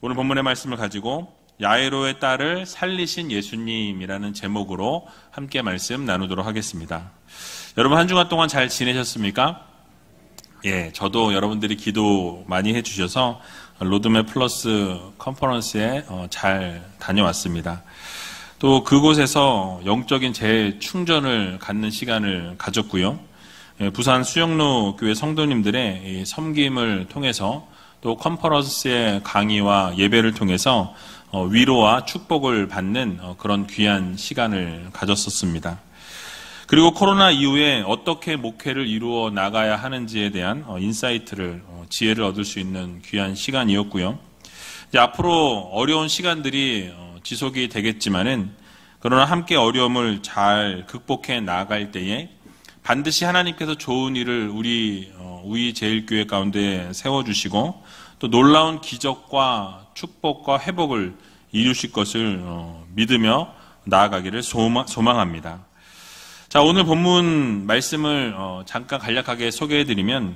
오늘 본문의 말씀을 가지고 야이로의 딸을 살리신 예수님이라는 제목으로 함께 말씀 나누도록 하겠습니다. 여러분 한 주간 동안 잘 지내셨습니까? 예, 저도 여러분들이 기도 많이 해주셔서 로드맵 플러스 컨퍼런스에 잘 다녀왔습니다. 또 그곳에서 영적인 재충전을 갖는 시간을 가졌고요. 부산 수영로 교회 성도님들의 섬김을 통해서 또 컨퍼런스의 강의와 예배를 통해서 위로와 축복을 받는 그런 귀한 시간을 가졌었습니다. 그리고 코로나 이후에 어떻게 목회를 이루어 나가야 하는지에 대한 인사이트를, 지혜를 얻을 수 있는 귀한 시간이었고요. 이제 앞으로 어려운 시간들이 지속이 되겠지만은, 그러나 함께 어려움을 잘 극복해 나갈 때에 반드시 하나님께서 좋은 일을 우리 제일교회 가운데 세워주시고 또 놀라운 기적과 축복과 회복을 이루실 것을 믿으며 나아가기를 소망합니다. 자, 오늘 본문 말씀을 잠깐 간략하게 소개해드리면,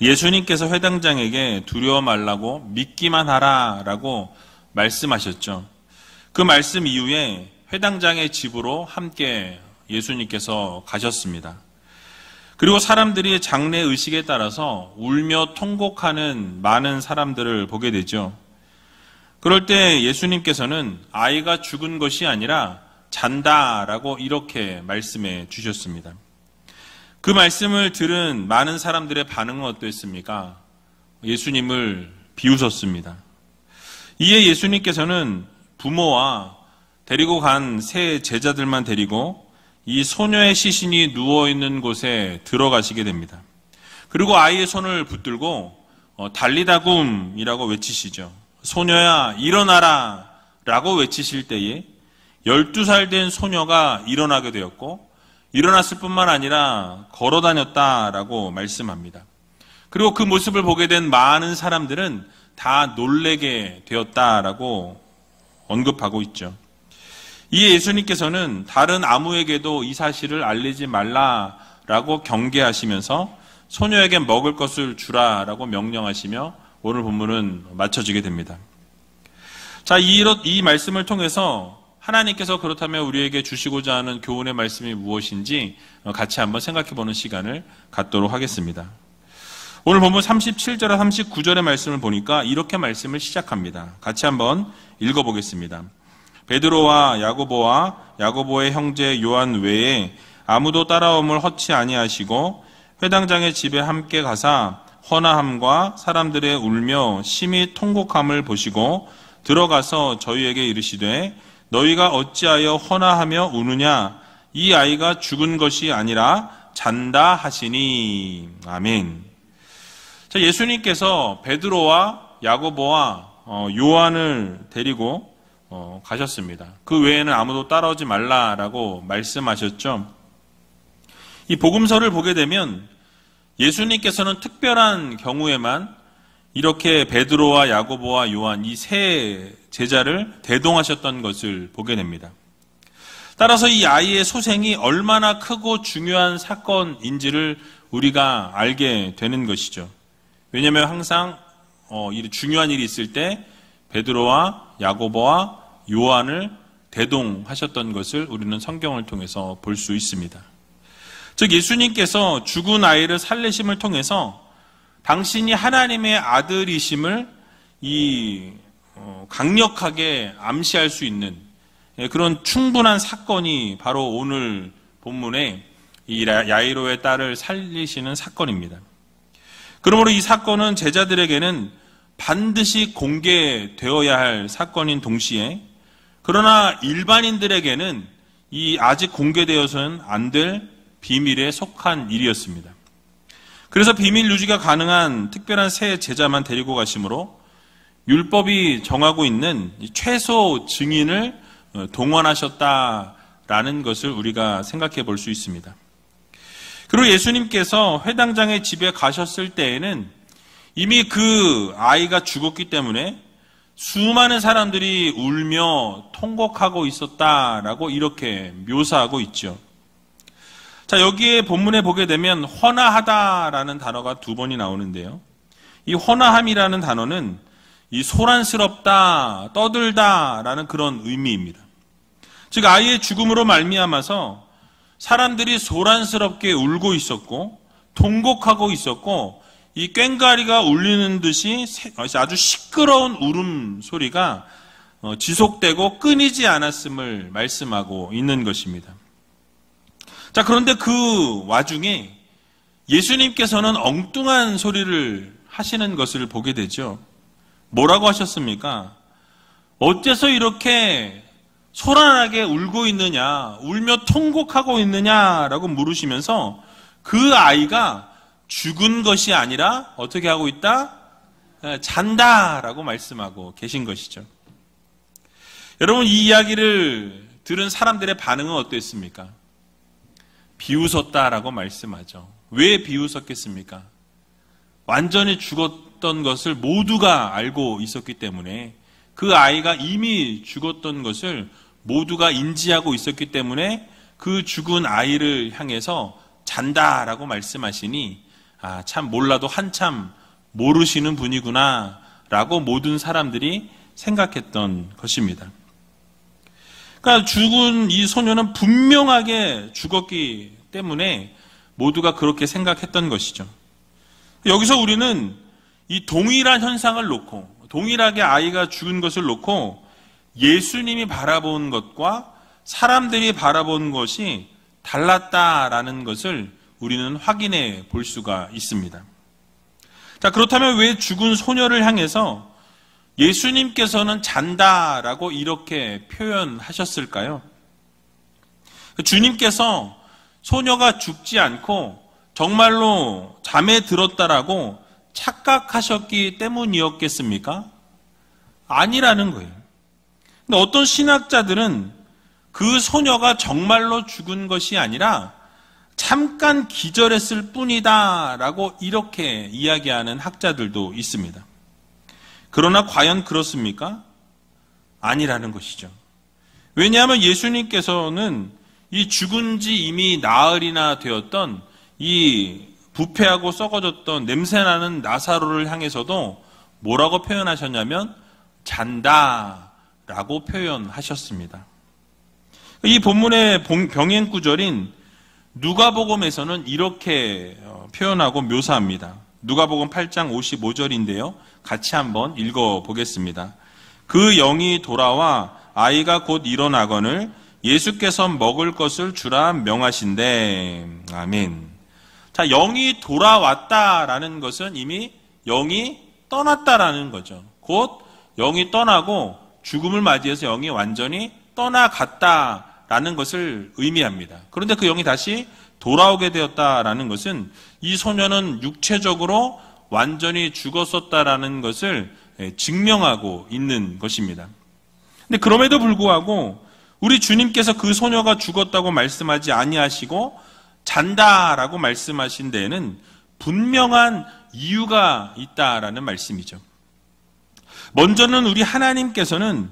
예수님께서 회당장에게 두려워 말라고 믿기만 하라라고 말씀하셨죠. 그 말씀 이후에 회당장의 집으로 함께 예수님께서 가셨습니다. 그리고 사람들이 장래 의식에 따라서 울며 통곡하는 많은 사람들을 보게 되죠. 그럴 때 예수님께서는 아이가 죽은 것이 아니라 잔다라고 이렇게 말씀해 주셨습니다. 그 말씀을 들은 많은 사람들의 반응은 어땠습니까? 예수님을 비웃었습니다. 이에 예수님께서는 부모와 데리고 간 세 제자들만 데리고 이 소녀의 시신이 누워있는 곳에 들어가시게 됩니다. 그리고 아이의 손을 붙들고 달리다굼이라고 외치시죠. 소녀야 일어나라 라고 외치실 때에 12살 된 소녀가 일어나게 되었고, 일어났을 뿐만 아니라 걸어 다녔다라고 말씀합니다. 그리고 그 모습을 보게 된 많은 사람들은 다 놀래게 되었다라고 언급하고 있죠. 이에 예수님께서는 다른 아무에게도 이 사실을 알리지 말라라고 경계하시면서 소녀에게 먹을 것을 주라라고 명령하시며 오늘 본문은 마쳐지게 됩니다. 자, 이 말씀을 통해서 하나님께서 그렇다면 우리에게 주시고자 하는 교훈의 말씀이 무엇인지 같이 한번 생각해보는 시간을 갖도록 하겠습니다. 오늘 본문 37절과 39절의 말씀을 보니까 이렇게 말씀을 시작합니다. 같이 한번 읽어보겠습니다. 베드로와 야고보의 형제 요한 외에 아무도 따라옴을 허치 아니하시고 회당장의 집에 함께 가사 헌화함과 사람들의 울며 심히 통곡함을 보시고 들어가서 저희에게 이르시되 너희가 어찌하여 헌화하며 우느냐? 이 아이가 죽은 것이 아니라 잔다 하시니. 아멘. 자, 예수님께서 베드로와 야고보와 요한을 데리고 가셨습니다. 그 외에는 아무도 따라오지 말라라고 말씀하셨죠. 이 복음서를 보게 되면 예수님께서는 특별한 경우에만 이렇게 베드로와 야고보와 요한 이 세 제자를 대동하셨던 것을 보게 됩니다. 따라서 이 아이의 소생이 얼마나 크고 중요한 사건인지를 우리가 알게 되는 것이죠. 왜냐하면 항상 중요한 일이 있을 때 베드로와 야고보와 요한을 대동하셨던 것을 우리는 성경을 통해서 볼 수 있습니다. 즉 예수님께서 죽은 아이를 살리심을 통해서 당신이 하나님의 아들이심을 강력하게 암시할 수 있는 그런 충분한 사건이 바로 오늘 본문의 이 야이로의 딸을 살리시는 사건입니다. 그러므로 이 사건은 제자들에게는 반드시 공개되어야 할 사건인 동시에, 그러나 일반인들에게는 이 아직 공개되어서는 안 될 비밀에 속한 일이었습니다. 그래서 비밀 유지가 가능한 특별한 세 제자만 데리고 가심으로 율법이 정하고 있는 최소 증인을 동원하셨다라는 것을 우리가 생각해 볼 수 있습니다. 그리고 예수님께서 회당장의 집에 가셨을 때에는 이미 그 아이가 죽었기 때문에 수많은 사람들이 울며 통곡하고 있었다라고 이렇게 묘사하고 있죠. 자, 여기에 본문에 보게 되면 헌화하다라는 단어가 두 번이 나오는데요. 이 헌화함이라는 단어는 이 소란스럽다, 떠들다라는 그런 의미입니다. 즉 아이의 죽음으로 말미암아서 사람들이 소란스럽게 울고 있었고 통곡하고 있었고 이 꽹과리가 울리는 듯이 아주 시끄러운 울음소리가 지속되고 끊이지 않았음을 말씀하고 있는 것입니다. 자, 그런데 그 와중에 예수님께서는 엉뚱한 소리를 하시는 것을 보게 되죠. 뭐라고 하셨습니까? 어째서 이렇게 소란하게 울고 있느냐, 울며 통곡하고 있느냐라고 물으시면서 그 아이가 죽은 것이 아니라 어떻게 하고 있다? 잔다라고 말씀하고 계신 것이죠. 여러분, 이 이야기를 들은 사람들의 반응은 어땠습니까? 비웃었다라고 말씀하죠. 왜 비웃었겠습니까? 완전히 죽었던 것을 모두가 알고 있었기 때문에, 그 아이가 이미 죽었던 것을 모두가 인지하고 있었기 때문에 그 죽은 아이를 향해서 잔다라고 말씀하시니 참 몰라도 한참 모르시는 분이구나 라고 모든 사람들이 생각했던 것입니다. 그러니까 죽은 이 소녀는 분명하게 죽었기 때문에 모두가 그렇게 생각했던 것이죠. 여기서 우리는 이 동일한 현상을 놓고, 동일하게 아이가 죽은 것을 놓고 예수님이 바라본 것과 사람들이 바라본 것이 달랐다라는 것을 우리는 확인해 볼 수가 있습니다. 자, 그렇다면 왜 죽은 소녀를 향해서 예수님께서는 잔다라고 이렇게 표현하셨을까요? 주님께서 소녀가 죽지 않고 정말로 잠에 들었다라고 착각하셨기 때문이었겠습니까? 아니라는 거예요. 근데 어떤 신학자들은 그 소녀가 정말로 죽은 것이 아니라 잠깐 기절했을 뿐이다 라고 이렇게 이야기하는 학자들도 있습니다. 그러나 과연 그렇습니까? 아니라는 것이죠. 왜냐하면 예수님께서는 이 죽은 지 이미 나흘이나 되었던 이 부패하고 썩어졌던 냄새나는 나사로를 향해서도 뭐라고 표현하셨냐면 잔다라고 표현하셨습니다. 이 본문의 병행 구절인 누가복음에서는 이렇게 표현하고 묘사합니다. 누가복음 8장 55절인데요. 같이 한번 읽어보겠습니다. 그 영이 돌아와 아이가 곧 일어나거늘 예수께서 먹을 것을 주라 명하신대. 아멘. 자, 영이 돌아왔다라는 것은 이미 영이 떠났다라는 거죠. 곧 영이 떠나고 죽음을 맞이해서 영이 완전히 떠나갔다라는 것을 의미합니다. 그런데 그 영이 다시 돌아오게 되었다라는 것은 이 소녀는 육체적으로 완전히 죽었었다라는 것을 증명하고 있는 것입니다. 근데 그럼에도 불구하고 우리 주님께서 그 소녀가 죽었다고 말씀하지 아니하시고 잔다라고 말씀하신 데에는 분명한 이유가 있다라는 말씀이죠. 먼저는 우리 하나님께서는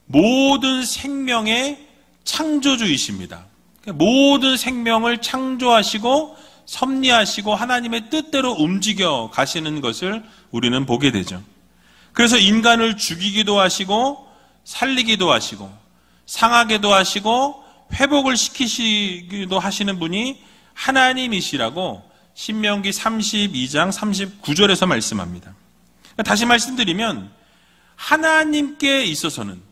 모든 생명의 창조주이십니다. 모든 생명을 창조하시고 섭리하시고 하나님의 뜻대로 움직여 가시는 것을 우리는 보게 되죠. 그래서 인간을 죽이기도 하시고 살리기도 하시고 상하게도 하시고 회복을 시키시기도 하시는 분이 하나님이시라고 신명기 32장 39절에서 말씀합니다. 다시 말씀드리면 하나님께 있어서는,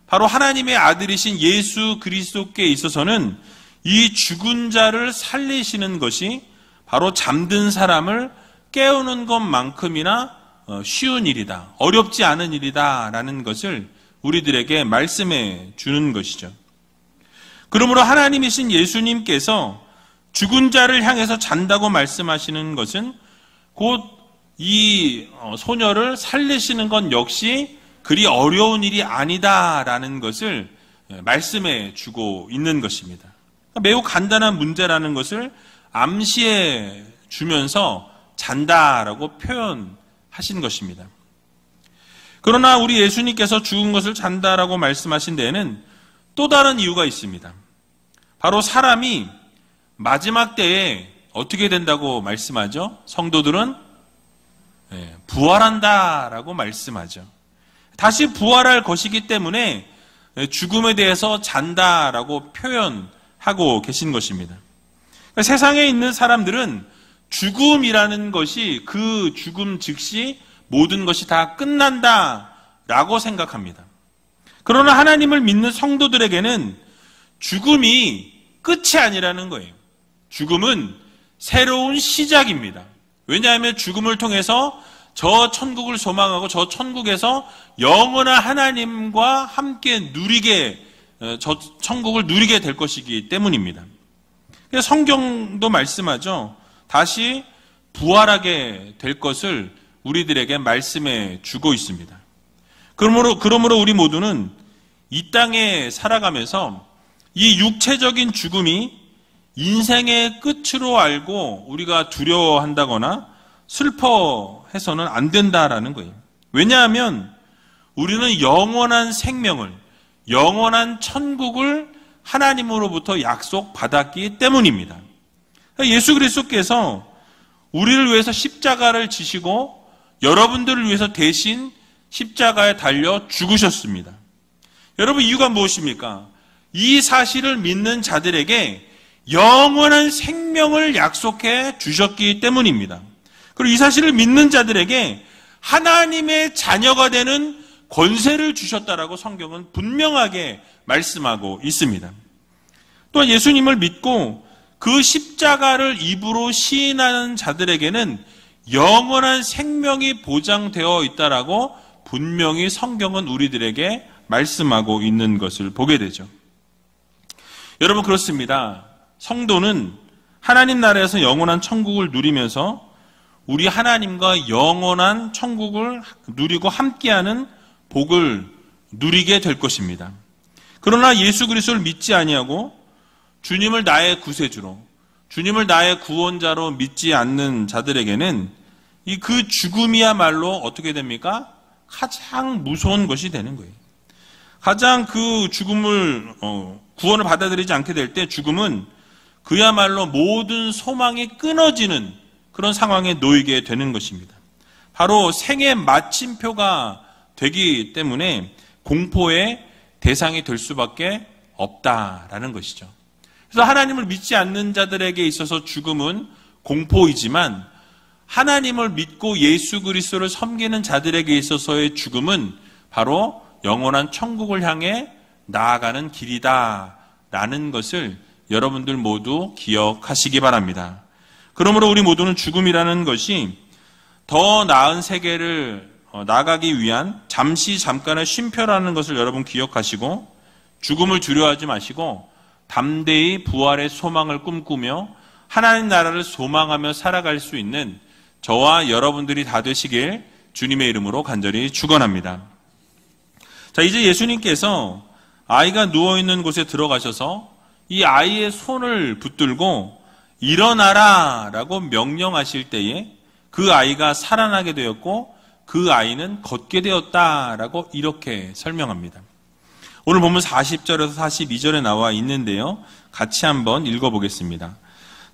바로 하나님의 아들이신 예수 그리스도께 있어서는 이 죽은 자를 살리시는 것이 바로 잠든 사람을 깨우는 것만큼이나 쉬운 일이다, 어렵지 않은 일이다 라는 것을 우리들에게 말씀해 주는 것이죠. 그러므로 하나님이신 예수님께서 죽은 자를 향해서 잔다고 말씀하시는 것은 곧 이 소녀를 살리시는 것 역시 그리 어려운 일이 아니다라는 것을 말씀해 주고 있는 것입니다. 매우 간단한 문제라는 것을 암시해 주면서 잔다라고 표현하신 것입니다. 그러나 우리 예수님께서 죽은 것을 잔다라고 말씀하신 데에는 또 다른 이유가 있습니다. 바로 사람이 마지막 때에 어떻게 된다고 말씀하죠? 성도들은 부활한다라고 말씀하죠. 다시 부활할 것이기 때문에 죽음에 대해서 잔다라고 표현하고 계신 것입니다. 세상에 있는 사람들은 죽음이라는 것이 그 죽음 즉시 모든 것이 다 끝난다라고 생각합니다. 그러나 하나님을 믿는 성도들에게는 죽음이 끝이 아니라는 거예요. 죽음은 새로운 시작입니다. 왜냐하면 죽음을 통해서 저 천국을 소망하고 저 천국에서 영원한 하나님과 함께 저 천국을 누리게 될 것이기 때문입니다. 그래서 성경도 말씀하죠. 다시 부활하게 될 것을 우리들에게 말씀해 주고 있습니다. 그러므로 우리 모두는 이 땅에 살아가면서 이 육체적인 죽음이 인생의 끝으로 알고 우리가 두려워한다거나 슬퍼해서는 안 된다라는 거예요. 왜냐하면 우리는 영원한 생명을, 영원한 천국을 하나님으로부터 약속받았기 때문입니다. 예수 그리스도께서 우리를 위해서 십자가를 지시고 여러분들을 위해서 대신 십자가에 달려 죽으셨습니다. 여러분, 이유가 무엇입니까? 이 사실을 믿는 자들에게 영원한 생명을 약속해 주셨기 때문입니다. 그리고 이 사실을 믿는 자들에게 하나님의 자녀가 되는 권세를 주셨다라고 성경은 분명하게 말씀하고 있습니다. 또한 예수님을 믿고 그 십자가를 입으로 시인하는 자들에게는 영원한 생명이 보장되어 있다라고 분명히 성경은 우리들에게 말씀하고 있는 것을 보게 되죠. 여러분, 그렇습니다. 성도는 하나님 나라에서 영원한 천국을 누리면서 우리 하나님과 영원한 천국을 누리고 함께하는 복을 누리게 될 것입니다. 그러나 예수 그리스도를 믿지 아니하고 주님을 나의 구세주로, 주님을 나의 구원자로 믿지 않는 자들에게는 그 죽음이야말로 어떻게 됩니까? 가장 무서운 것이 되는 거예요. 가장 그 죽음을 구원을 받아들이지 않게 될 때 죽음은 그야말로 모든 소망이 끊어지는 그런 상황에 놓이게 되는 것입니다. 바로 생의 마침표가 되기 때문에 공포의 대상이 될 수밖에 없다라는 것이죠. 그래서 하나님을 믿지 않는 자들에게 있어서 죽음은 공포이지만 하나님을 믿고 예수 그리스도를 섬기는 자들에게 있어서의 죽음은 바로 영원한 천국을 향해 나아가는 길이다라는 것을 여러분들 모두 기억하시기 바랍니다. 그러므로 우리 모두는 죽음이라는 것이 더 나은 세계를 나가기 위한 잠깐의 쉼표라는 것을 여러분 기억하시고 죽음을 두려워하지 마시고 담대히 부활의 소망을 꿈꾸며 하나님 나라를 소망하며 살아갈 수 있는 저와 여러분들이 다 되시길 주님의 이름으로 간절히 축원합니다. 자, 이제 예수님께서 아이가 누워있는 곳에 들어가셔서 이 아이의 손을 붙들고 일어나라 라고 명령하실 때에 그 아이가 살아나게 되었고 그 아이는 걷게 되었다라고 이렇게 설명합니다. 오늘 보면 40절에서 42절에 나와 있는데요. 같이 한번 읽어보겠습니다.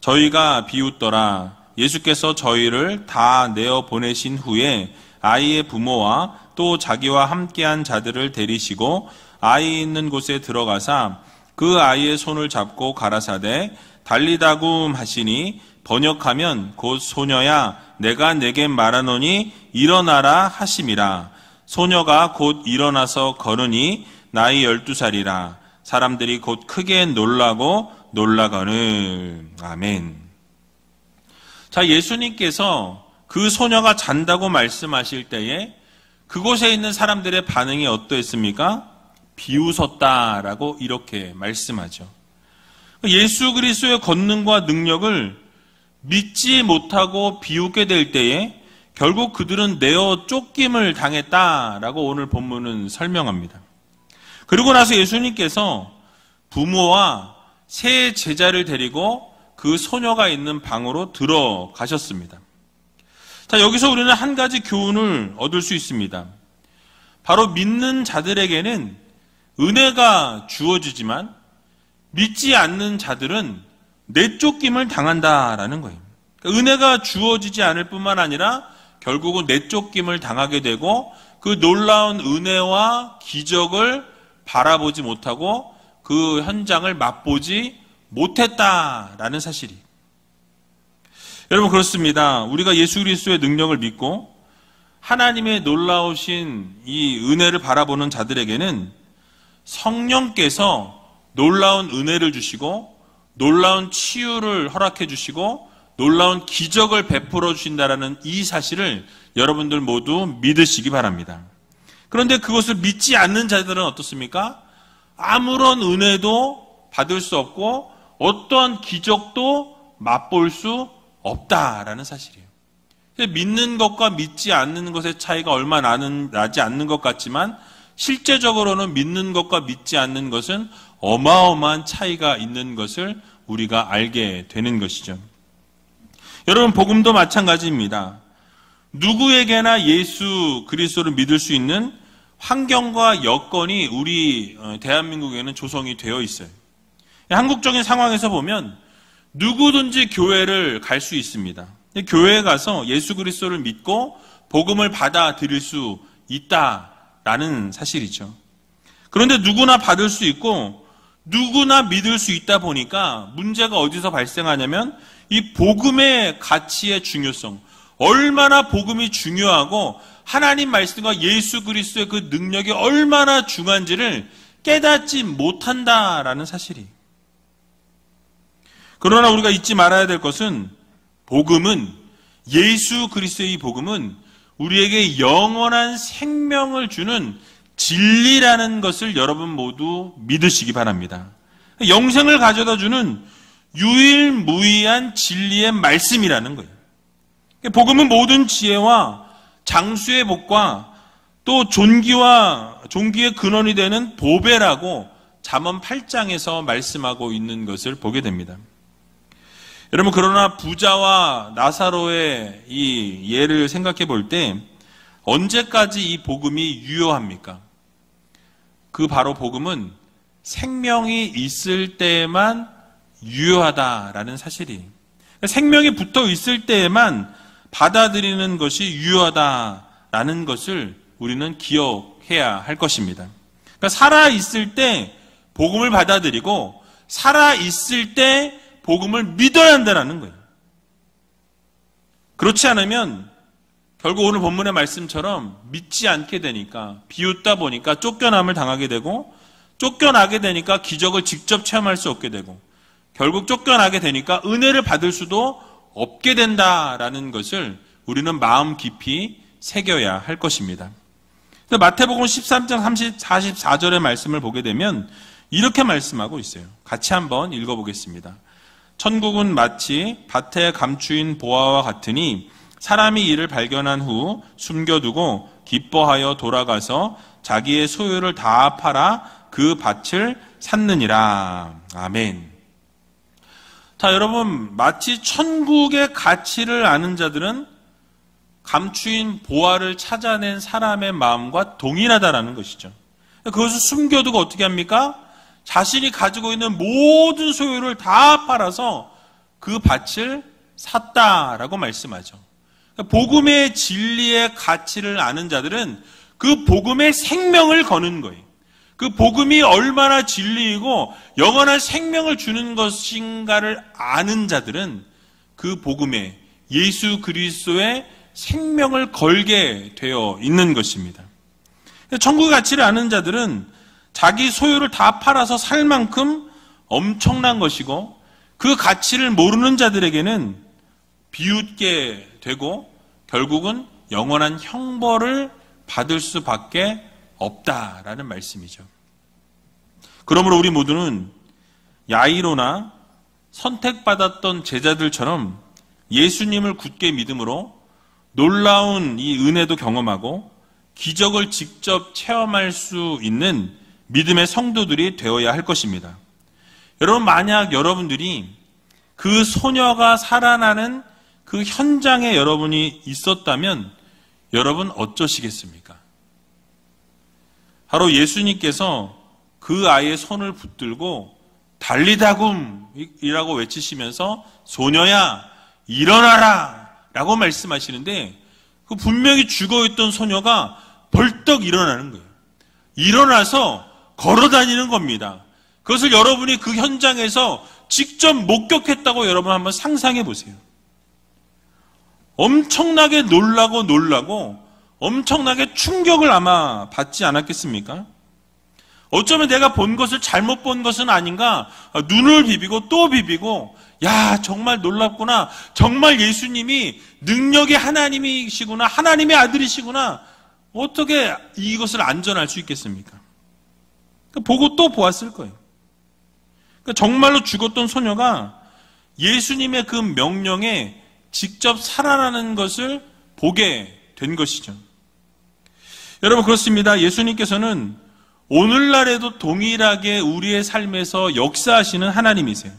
저희가 비웃더라. 예수께서 저희를 다 내어 보내신 후에 아이의 부모와 또 자기와 함께한 자들을 데리시고 아이 있는 곳에 들어가사 그 아이의 손을 잡고 가라사대 달리다굼 하시니 번역하면 곧 소녀야 내가 내게 말하노니 일어나라 하심이라. 소녀가 곧 일어나서 걸으니 나이 12살이라. 사람들이 곧 크게 놀라고 놀라거늘. 아멘. 자, 예수님께서 그 소녀가 잔다고 말씀하실 때에 그곳에 있는 사람들의 반응이 어떠했습니까? 비웃었다라고 이렇게 말씀하죠. 예수 그리스도의 권능과 능력을 믿지 못하고 비웃게 될 때에 결국 그들은 내어 쫓김을 당했다라고 오늘 본문은 설명합니다. 그리고 나서 예수님께서 부모와 세 제자를 데리고 그 소녀가 있는 방으로 들어가셨습니다. 자, 여기서 우리는 한 가지 교훈을 얻을 수 있습니다. 바로 믿는 자들에게는 은혜가 주어지지만 믿지 않는 자들은 내쫓김을 당한다라는 거예요. 그러니까 은혜가 주어지지 않을 뿐만 아니라 결국은 내쫓김을 당하게 되고 그 놀라운 은혜와 기적을 바라보지 못하고 그 현장을 맛보지 못했다라는 사실이. 여러분, 그렇습니다. 우리가 예수 그리스도의 능력을 믿고 하나님의 놀라우신 이 은혜를 바라보는 자들에게는 성령께서 놀라운 은혜를 주시고 놀라운 치유를 허락해 주시고 놀라운 기적을 베풀어 주신다라는 이 사실을 여러분들 모두 믿으시기 바랍니다. 그런데 그것을 믿지 않는 자들은 어떻습니까? 아무런 은혜도 받을 수 없고 어떠한 기적도 맛볼 수 없다라는 사실이에요. 믿는 것과 믿지 않는 것의 차이가 얼마 나지 않는 것 같지만 실제적으로는 믿는 것과 믿지 않는 것은 어마어마한 차이가 있는 것을 우리가 알게 되는 것이죠. 여러분, 복음도 마찬가지입니다. 누구에게나 예수 그리스도를 믿을 수 있는 환경과 여건이 우리 대한민국에는 조성이 되어 있어요. 한국적인 상황에서 보면 누구든지 교회를 갈 수 있습니다. 교회에 가서 예수 그리스도를 믿고 복음을 받아들일 수 있다라는 사실이죠. 그런데 누구나 받을 수 있고 누구나 믿을 수 있다 보니까 문제가 어디서 발생하냐면 이 복음의 가치의 중요성, 얼마나 복음이 중요하고 하나님 말씀과 예수 그리스도의 그 능력이 얼마나 중요한지를 깨닫지 못한다라는 사실이. 그러나 우리가 잊지 말아야 될 것은 복음은, 예수 그리스도의 이 복음은 우리에게 영원한 생명을 주는 진리라는 것을 여러분 모두 믿으시기 바랍니다. 영생을 가져다 주는 유일무이한 진리의 말씀이라는 거예요. 복음은 모든 지혜와 장수의 복과 또 존귀의 근원이 되는 보배라고 잠언 8장에서 말씀하고 있는 것을 보게 됩니다. 여러분, 그러나 부자와 나사로의 이 예를 생각해 볼 때 언제까지 이 복음이 유효합니까? 그 바로 복음은 생명이 있을 때에만 유효하다라는 사실이. 생명이 붙어 있을 때에만 받아들이는 것이 유효하다라는 것을 우리는 기억해야 할 것입니다. 그러니까 살아있을 때 복음을 받아들이고 살아있을 때 복음을 믿어야 한다는 거예요. 그렇지 않으면 결국 오늘 본문의 말씀처럼 믿지 않게 되니까, 비웃다 보니까 쫓겨남을 당하게 되고, 쫓겨나게 되니까 기적을 직접 체험할 수 없게 되고, 결국 쫓겨나게 되니까 은혜를 받을 수도 없게 된다라는 것을 우리는 마음 깊이 새겨야 할 것입니다. 마태복음 13장 44절의 말씀을 보게 되면 이렇게 말씀하고 있어요. 같이 한번 읽어보겠습니다. 천국은 마치 밭에 감추인 보화와 같으니 사람이 이를 발견한 후 숨겨두고 기뻐하여 돌아가서 자기의 소유를 다 팔아 그 밭을 샀느니라. 아멘. 자, 여러분, 마치 천국의 가치를 아는 자들은 감추인 보화를 찾아낸 사람의 마음과 동일하다라는 것이죠. 그것을 숨겨두고 어떻게 합니까? 자신이 가지고 있는 모든 소유를 다 팔아서 그 밭을 샀다라고 말씀하죠. 복음의 진리의 가치를 아는 자들은 그 복음의 생명을 거는 거예요. 그 복음이 얼마나 진리이고 영원한 생명을 주는 것인가를 아는 자들은 그 복음에 예수 그리스도의 생명을 걸게 되어 있는 것입니다. 천국의 가치를 아는 자들은 자기 소유를 다 팔아서 살 만큼 엄청난 것이고 그 가치를 모르는 자들에게는 비웃게 되고 결국은 영원한 형벌을 받을 수밖에 없다라는 말씀이죠. 그러므로 우리 모두는 야이로나 선택받았던 제자들처럼 예수님을 굳게 믿음으로 놀라운 이 은혜도 경험하고 기적을 직접 체험할 수 있는 믿음의 성도들이 되어야 할 것입니다. 여러분, 만약 여러분들이 그 소녀가 살아나는 그 현장에 여러분이 있었다면 여러분 어쩌시겠습니까? 바로 예수님께서 그 아이의 손을 붙들고 달리다굼이라고 외치시면서 소녀야 일어나라 라고 말씀하시는데 그 분명히 죽어있던 소녀가 벌떡 일어나는 거예요. 일어나서 걸어다니는 겁니다. 그것을 여러분이 그 현장에서 직접 목격했다고 여러분 한번 상상해 보세요. 엄청나게 놀라고 엄청나게 충격을 아마 받지 않았겠습니까? 어쩌면 내가 본 것을 잘못 본 것은 아닌가? 눈을 비비고 또 비비고, 야, 정말 놀랍구나. 정말 예수님이 능력의 하나님이시구나. 하나님의 아들이시구나. 어떻게 이것을 안전할 수 있겠습니까? 보고 또 보았을 거예요. 정말로 죽었던 소녀가 예수님의 그 명령에 직접 살아나는 것을 보게 된 것이죠. 여러분, 그렇습니다. 예수님께서는 오늘날에도 동일하게 우리의 삶에서 역사하시는 하나님이세요.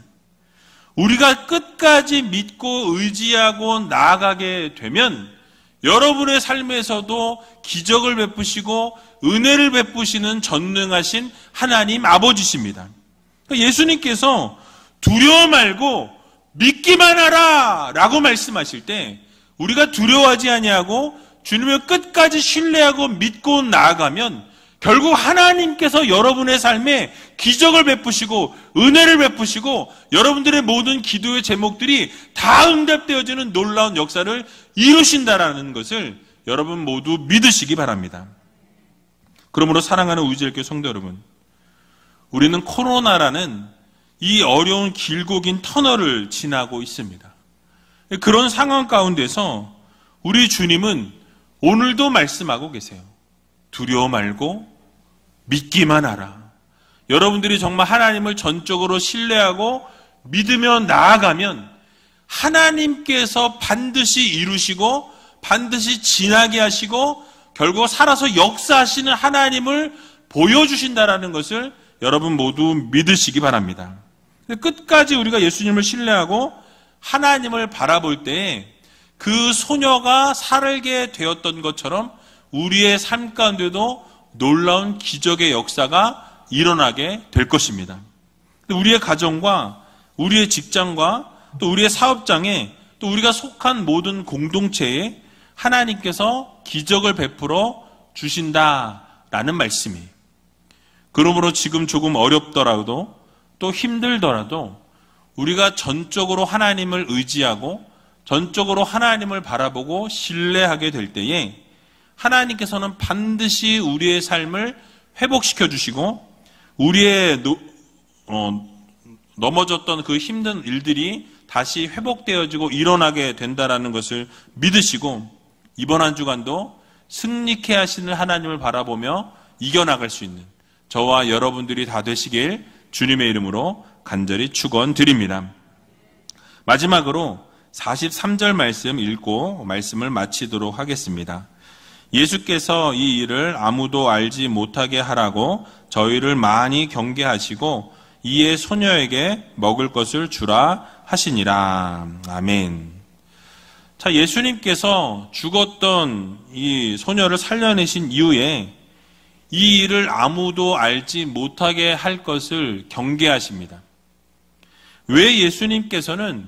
우리가 끝까지 믿고 의지하고 나아가게 되면 여러분의 삶에서도 기적을 베푸시고 은혜를 베푸시는 전능하신 하나님 아버지십니다. 예수님께서 두려워 말고 믿기만 하라 라고 말씀하실 때 우리가 두려워하지 아니하고 주님을 끝까지 신뢰하고 믿고 나아가면 결국 하나님께서 여러분의 삶에 기적을 베푸시고 은혜를 베푸시고 여러분들의 모든 기도의 제목들이 다 응답되어지는 놀라운 역사를 이루신다라는 것을 여러분 모두 믿으시기 바랍니다. 그러므로 사랑하는 우리지엘교회 성도 여러분, 우리는 코로나라는 이 어려운 길고 긴 터널을 지나고 있습니다. 그런 상황 가운데서 우리 주님은 오늘도 말씀하고 계세요. 두려워 말고 믿기만 하라. 여러분들이 정말 하나님을 전적으로 신뢰하고 믿으며 나아가면 하나님께서 반드시 이루시고 반드시 지나게 하시고 결국 살아서 역사하시는 하나님을 보여주신다라는 것을 여러분 모두 믿으시기 바랍니다. 끝까지 우리가 예수님을 신뢰하고 하나님을 바라볼 때 그 소녀가 살게 되었던 것처럼 우리의 삶 가운데도 놀라운 기적의 역사가 일어나게 될 것입니다. 우리의 가정과 우리의 직장과 또 우리의 사업장에 또 우리가 속한 모든 공동체에 하나님께서 기적을 베풀어 주신다라는 말씀이에요. 그러므로 지금 조금 어렵더라도 또 힘들더라도 우리가 전적으로 하나님을 의지하고 전적으로 하나님을 바라보고 신뢰하게 될 때에 하나님께서는 반드시 우리의 삶을 회복시켜 주시고 우리의 넘어졌던 그 힘든 일들이 다시 회복되어지고 일어나게 된다라는 것을 믿으시고 이번 한 주간도 승리케 하시는 하나님을 바라보며 이겨나갈 수 있는 저와 여러분들이 다 되시길 주님의 이름으로 간절히 축원드립니다. 마지막으로 43절 말씀 읽고 말씀을 마치도록 하겠습니다. 예수께서 이 일을 아무도 알지 못하게 하라고 저희를 많이 경계하시고 이에 소녀에게 먹을 것을 주라 하시니라. 아멘. 자, 예수님께서 죽었던 이 소녀를 살려내신 이후에 이 일을 아무도 알지 못하게 할 것을 경계하십니다. 왜 예수님께서는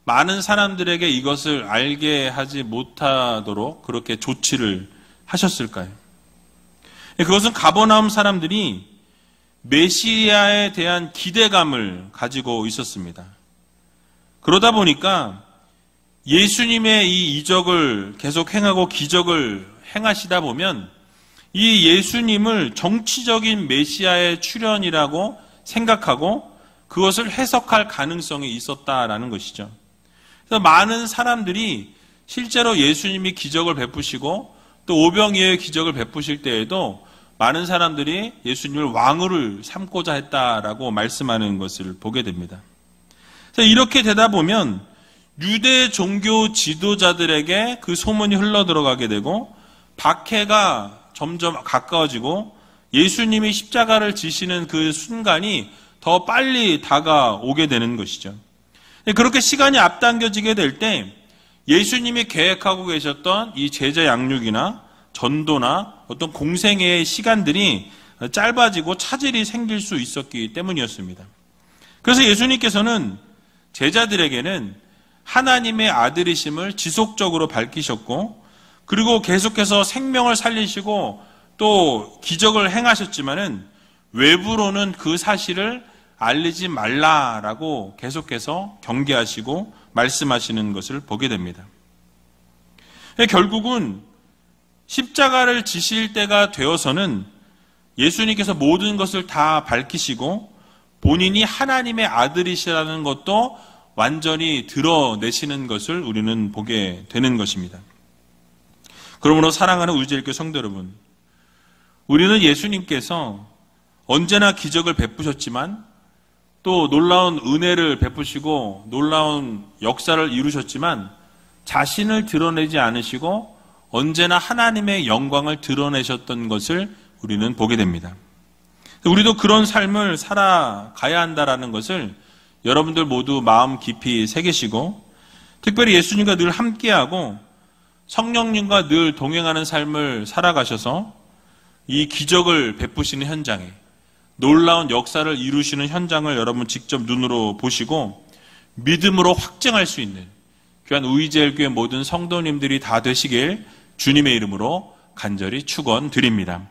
많은 사람들에게 이것을 알게 하지 못하도록 그렇게 조치를 하셨을까요? 그것은 가버나움 사람들이 메시아에 대한 기대감을 가지고 있었습니다. 그러다 보니까 예수님의 이 이적을 계속 행하고 기적을 행하시다 보면 이 예수님을 정치적인 메시아의 출현이라고 생각하고 그것을 해석할 가능성이 있었다라는 것이죠. 그래서 많은 사람들이 실제로 예수님이 기적을 베푸시고 또 오병이어의 기적을 베푸실 때에도 많은 사람들이 예수님을 왕으로 삼고자 했다라고 말씀하는 것을 보게 됩니다. 그래서 이렇게 되다 보면 유대 종교 지도자들에게 그 소문이 흘러들어가게 되고 박해가 점점 가까워지고 예수님이 십자가를 지시는 그 순간이 더 빨리 다가오게 되는 것이죠. 그렇게 시간이 앞당겨지게 될 때 예수님이 계획하고 계셨던 이 제자 양육이나 전도나 어떤 공생애의 시간들이 짧아지고 차질이 생길 수 있었기 때문이었습니다. 그래서 예수님께서는 제자들에게는 하나님의 아들이심을 지속적으로 밝히셨고 그리고 계속해서 생명을 살리시고 또 기적을 행하셨지만은 외부로는 그 사실을 알리지 말라라고 계속해서 경계하시고 말씀하시는 것을 보게 됩니다. 결국은 십자가를 지실 때가 되어서는 예수님께서 모든 것을 다 밝히시고 본인이 하나님의 아들이시라는 것도 완전히 드러내시는 것을 우리는 보게 되는 것입니다. 그러므로 사랑하는 우리제일교회 성도 여러분, 우리는 예수님께서 언제나 기적을 베푸셨지만 또 놀라운 은혜를 베푸시고 놀라운 역사를 이루셨지만 자신을 드러내지 않으시고 언제나 하나님의 영광을 드러내셨던 것을 우리는 보게 됩니다. 우리도 그런 삶을 살아가야 한다라는 것을 여러분들 모두 마음 깊이 새기시고 특별히 예수님과 늘 함께하고 성령님과 늘 동행하는 삶을 살아가셔서 이 기적을 베푸시는 현장에 놀라운 역사를 이루시는 현장을 여러분 직접 눈으로 보시고 믿음으로 확증할 수 있는 귀한 우이제일교회 모든 성도님들이 다 되시길 주님의 이름으로 간절히 축원드립니다.